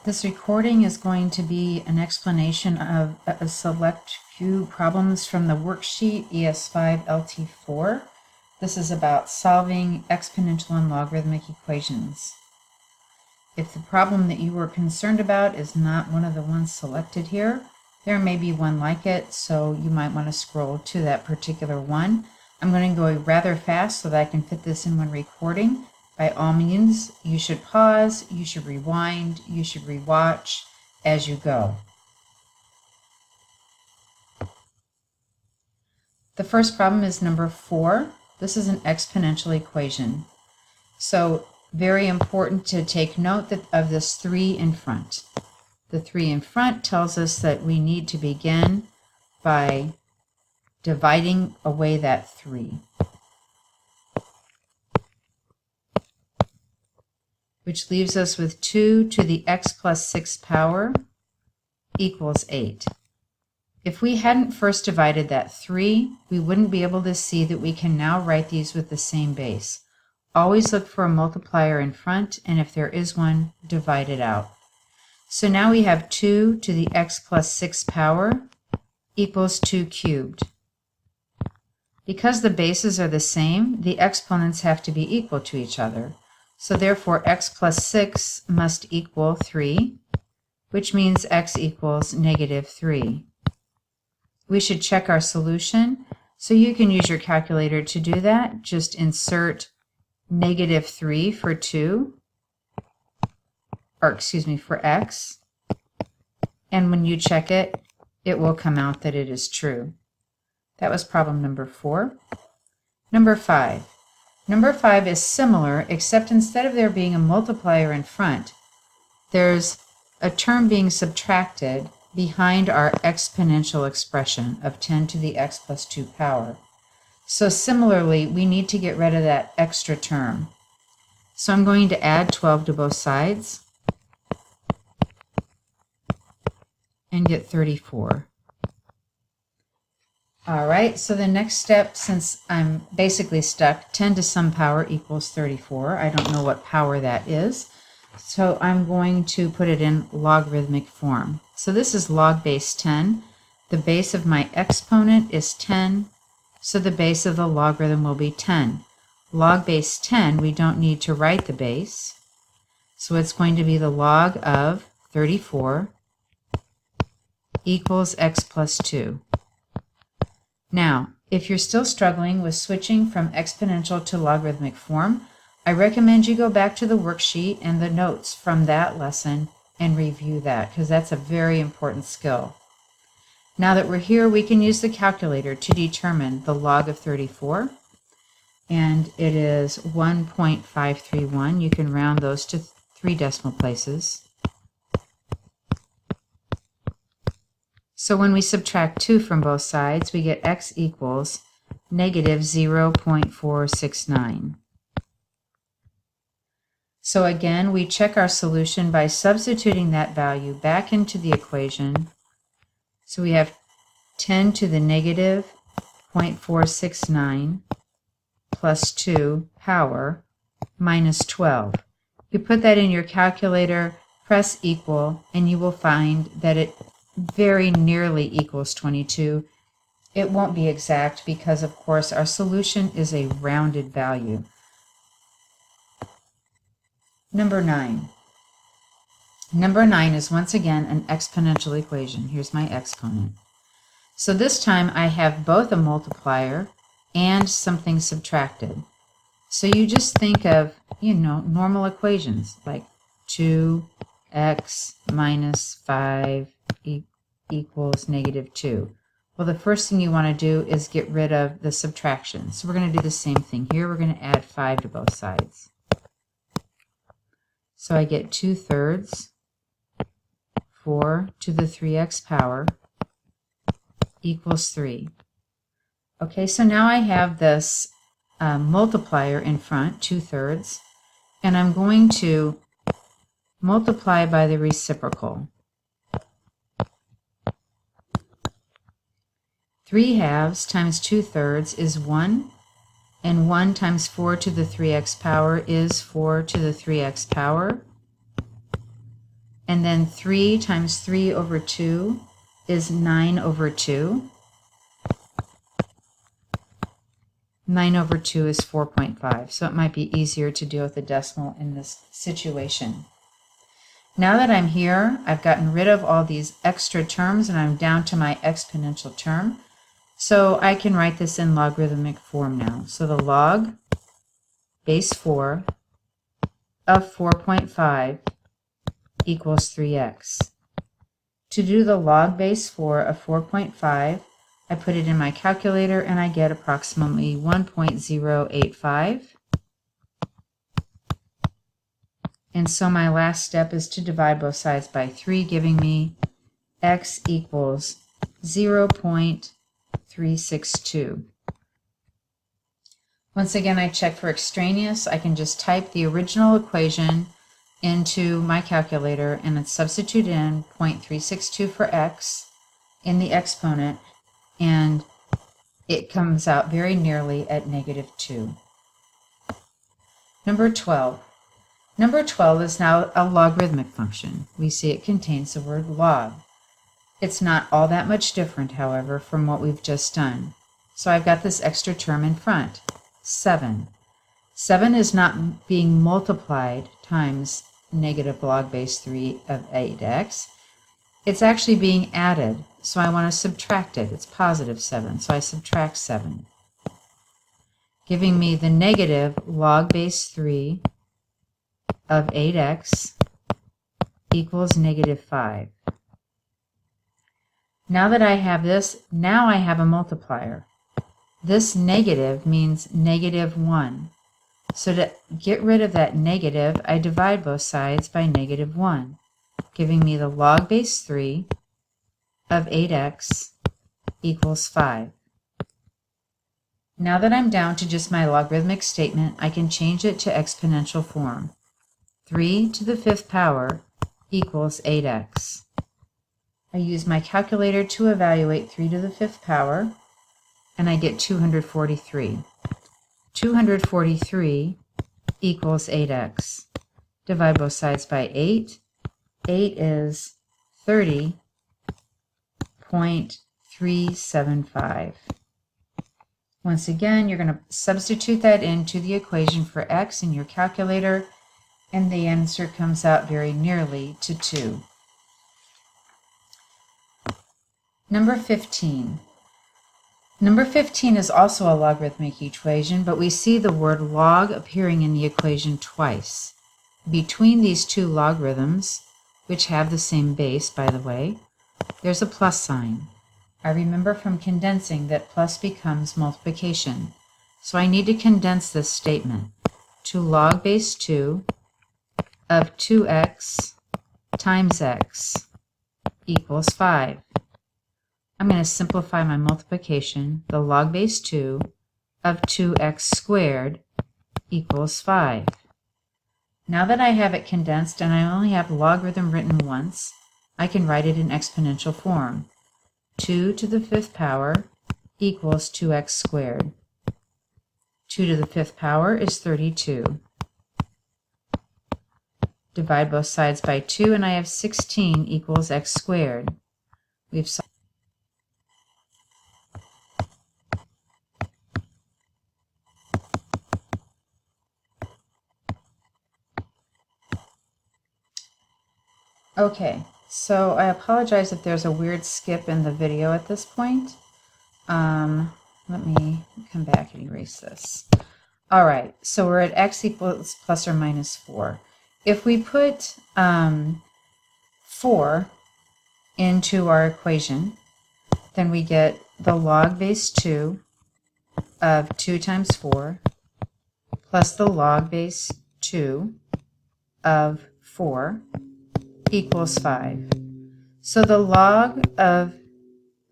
This recording is going to be an explanation of a select few problems from the worksheet ES5 LT4. This is about solving exponential and logarithmic equations. If the problem that you were concerned about is not one of the ones selected here, there may be one like it, so you might want to scroll to that particular one. I'm going to go rather fast so that I can fit this in one recording. By all means, you should pause, you should rewind, you should rewatch as you go. The first problem is number 4. This is an exponential equation. So very important to take note of this 3 in front. The 3 in front tells us that we need to begin by dividing away that 3. Which leaves us with 2 to the x plus 6 power equals 8. If we hadn't first divided that 3, we wouldn't be able to see that we can now write these with the same base. Always look for a multiplier in front, and if there is one, divide it out. So now we have 2 to the x plus 6 power equals 2 cubed. Because the bases are the same, the exponents have to be equal to each other. So therefore x plus 6 must equal 3, which means x equals negative 3. We should check our solution. So you can use your calculator to do that. Just insert negative 3 for 2, or for x. And when you check it, it will come out that it is true. That was problem number 4. Number 5. Number 5 is similar, except instead of there being a multiplier in front, there's a term being subtracted behind our exponential expression of 10 to the x plus 2 power. So similarly, we need to get rid of that extra term. So I'm going to add 12 to both sides and get 34. All right, so the next step, since I'm basically stuck, 10 to some power equals 34. I don't know what power that is. So I'm going to put it in logarithmic form. So this is log base 10. The base of my exponent is 10, so the base of the logarithm will be 10. Log base 10, we don't need to write the base. So it's going to be the log of 34 equals x plus 2. Now, if you're still struggling with switching from exponential to logarithmic form, I recommend you go back to the worksheet and the notes from that lesson and review that, because that's a very important skill. Now that we're here, we can use the calculator to determine the log of 34, and it is 1.531. You can round those to 3 decimal places. So when we subtract 2 from both sides, we get x equals negative 0.469. So again, we check our solution by substituting that value back into the equation. So we have 10 to the negative 0.469 plus 2 power minus 12. You put that in your calculator, press equal, and you will find that it very nearly equals 22. It won't be exact because, of course, our solution is a rounded value. Number 9. Number 9 is once again an exponential equation. Here's my exponent. So this time I have both a multiplier and something subtracted. So you just think of, normal equations like 2x minus 5 equals negative 2. Well, the first thing you want to do is get rid of the subtraction. So we're going to do the same thing here. We're going to add 5 to both sides. So I get 2/3, 4 to the 3x power equals 3. Okay, so now I have this multiplier in front, 2/3, and I'm going to multiply by the reciprocal. 3/2 times 2/3 is 1, and 1 times 4 to the 3x power is 4 to the 3x power. And then 3 times 3 over 2 is 9 over 2. 9 over 2 is 4.5, so it might be easier to deal with the decimal in this situation. Now that I'm here, I've gotten rid of all these extra terms and I'm down to my exponential term. So I can write this in logarithmic form now. So the log base 4 of 4.5 equals 3x. To do the log base 4 of 4.5, I put it in my calculator and I get approximately 1.085. And so my last step is to divide both sides by 3, giving me x equals 0.362. Once again, I check for extraneous. I can just type the original equation into my calculator and then substitute in 0.362 for x in the exponent, and it comes out very nearly at -2. Number 12. Number 12 is now a logarithmic function. We see it contains the word log. It's not all that much different, however, from what we've just done. So I've got this extra term in front, 7. 7 is not being multiplied times negative log base 3 of 8x. It's actually being added, so I want to subtract it. It's positive 7, so I subtract 7, giving me the negative log base 3 of 8x equals -5. Now that I have this, now I have a multiplier. This negative means -1. So to get rid of that negative, I divide both sides by -1, giving me the log base 3 of 8x equals 5. Now that I'm down to just my logarithmic statement, I can change it to exponential form. 3 to the 5th power equals 8x. I use my calculator to evaluate 3 to the 5th power, and I get 243. 243 equals 8x. Divide both sides by 8. 8 is 30.375. Once again, you're going to substitute that into the equation for x in your calculator, and the answer comes out very nearly to 2. Number 15. Number 15 is also a logarithmic equation, but we see the word log appearing in the equation twice. Between these two logarithms, which have the same base, by the way, there's a plus sign. I remember from condensing that plus becomes multiplication, so I need to condense this statement to log base 2 of 2x times x equals 5. I'm going to simplify my multiplication. The log base 2 of 2x squared equals 5. Now that I have it condensed and I only have logarithm written once, I can write it in exponential form. 2 to the 5th power equals 2x squared. 2 to the 5th power is 32. Divide both sides by 2 and I have 16 equals x squared. We've solved. Okay, so I apologize if there's a weird skip in the video at this point. Let me come back and erase this. All right, so we're at x equals plus or minus 4. If we put 4 into our equation, then we get the log base 2 of 2 times 4 plus the log base 2 of 4 equals 5. So the log of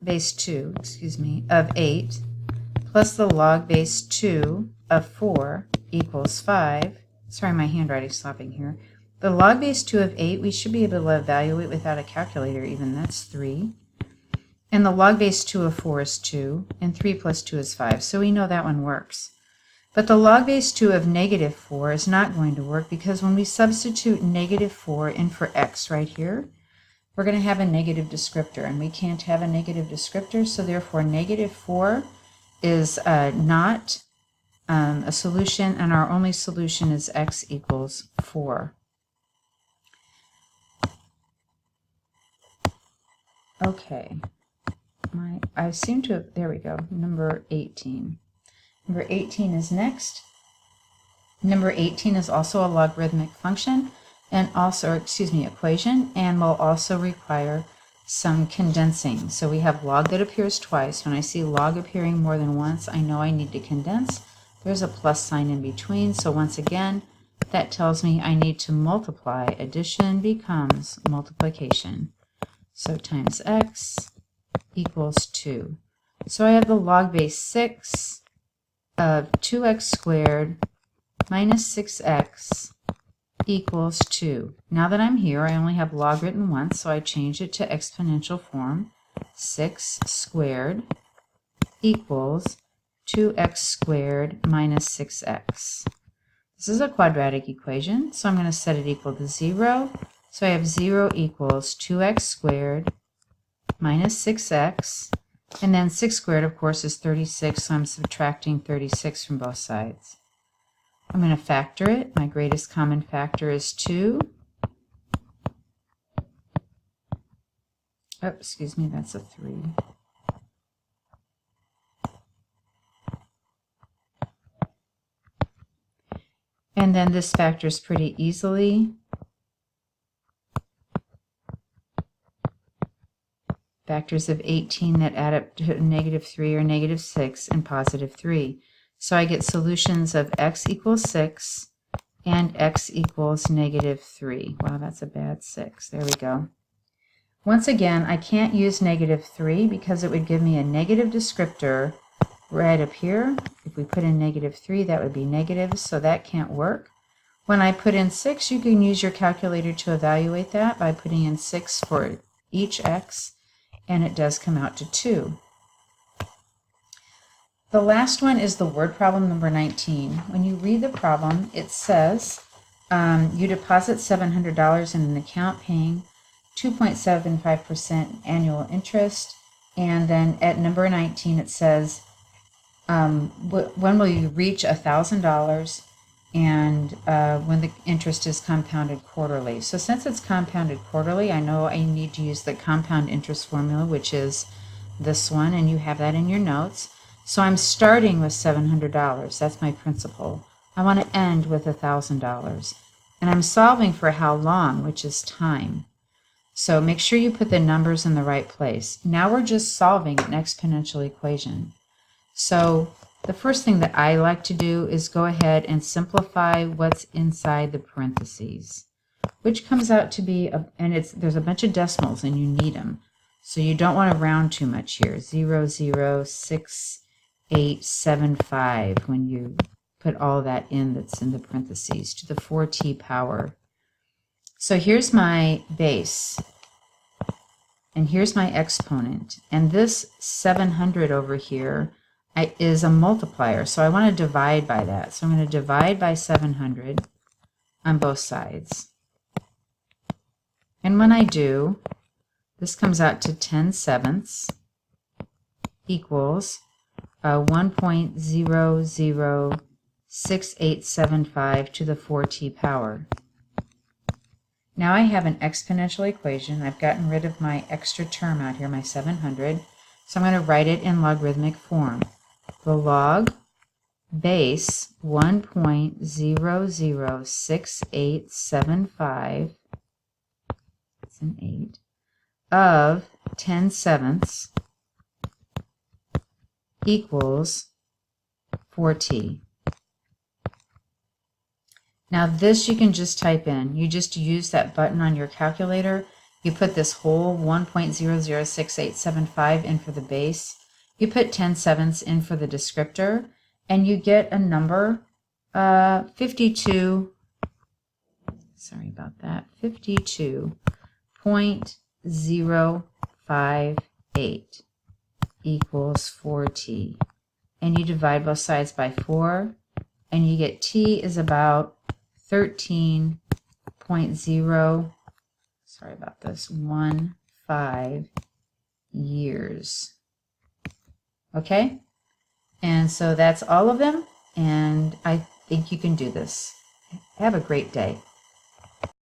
base 2, of 8 plus the log base 2 of 4 equals 5. Sorry, my handwriting's slopping here. The log base 2 of 8, we should be able to evaluate without a calculator even. That's 3. And the log base 2 of 4 is 2, and 3 plus 2 is 5. So we know that one works. But the log base 2 of negative 4 is not going to work because when we substitute negative 4 in for x right here, we're going to have a negative descriptor, and we can't have a negative descriptor, so therefore negative 4 is not a solution, and our only solution is x equals 4. Okay, I seem to have, there we go, number 18. Number 18 is next. Number 18 is also a logarithmic function, and also, equation, and will also require some condensing. So we have log that appears twice. When I see log appearing more than once, I know I need to condense. There's a plus sign in between, so once again, that tells me I need to multiply. Addition becomes multiplication. So times x equals 2. So I have the log base 6 of 2x squared minus 6x equals 2. Now that I'm here, I only have log written once, so I change it to exponential form. 6 squared equals 2x squared minus 6x. This is a quadratic equation, so I'm going to set it equal to 0. So I have 0 equals 2x squared minus 6x. And then 6 squared, of course, is 36, so I'm subtracting 36 from both sides. I'm going to factor it. My greatest common factor is 2. Oh, excuse me, that's a 3. And then this factors pretty easily. Factors of 18 that add up to negative 3 or negative 6 and positive 3. So I get solutions of x equals 6 and x equals negative 3. Wow, that's a bad 6. There we go. Once again, I can't use negative 3 because it would give me a negative descriptor right up here. If we put in negative 3, that would be negative, so that can't work. When I put in 6, you can use your calculator to evaluate that by putting in 6 for each x, and it does come out to 2. The last one is the word problem number 19. When you read the problem, it says you deposit $700 in an account paying 2.75% annual interest, and then at number 19 it says when will you reach $1,000 and when the interest is compounded quarterly. So since it's compounded quarterly, I know I need to use the compound interest formula, which is this one, and you have that in your notes. So I'm starting with $700. That's my principal. I want to end with $1,000. And I'm solving for how long, which is time. So make sure you put the numbers in the right place. Now we're just solving an exponential equation. So the first thing that I like to do is go ahead and simplify what's inside the parentheses, which comes out to be, there's a bunch of decimals and you need them. So you don't want to round too much here. 0.06875 when you put all that in that's in the parentheses to the 4t power. So here's my base, and here's my exponent, and this 700 over here is a multiplier, so I want to divide by that. So I'm going to divide by 700 on both sides. And when I do, this comes out to 10/7 equals 1.006875 to the 4t power. Now I have an exponential equation. I've gotten rid of my extra term out here, my 700. So I'm going to write it in logarithmic form. The log base 1.006875, that's an 8, of 10/7 equals 4t. Now this you can just type in. You just use that button on your calculator. You put this whole 1.006875 in for the base. You put 10/7 in for the descriptor, and you get a number 52.058 equals 4t. And you divide both sides by 4, and you get t is about 13.0, sorry about this, 15 years. Okay? And so that's all of them, and I think you can do this. Have a great day.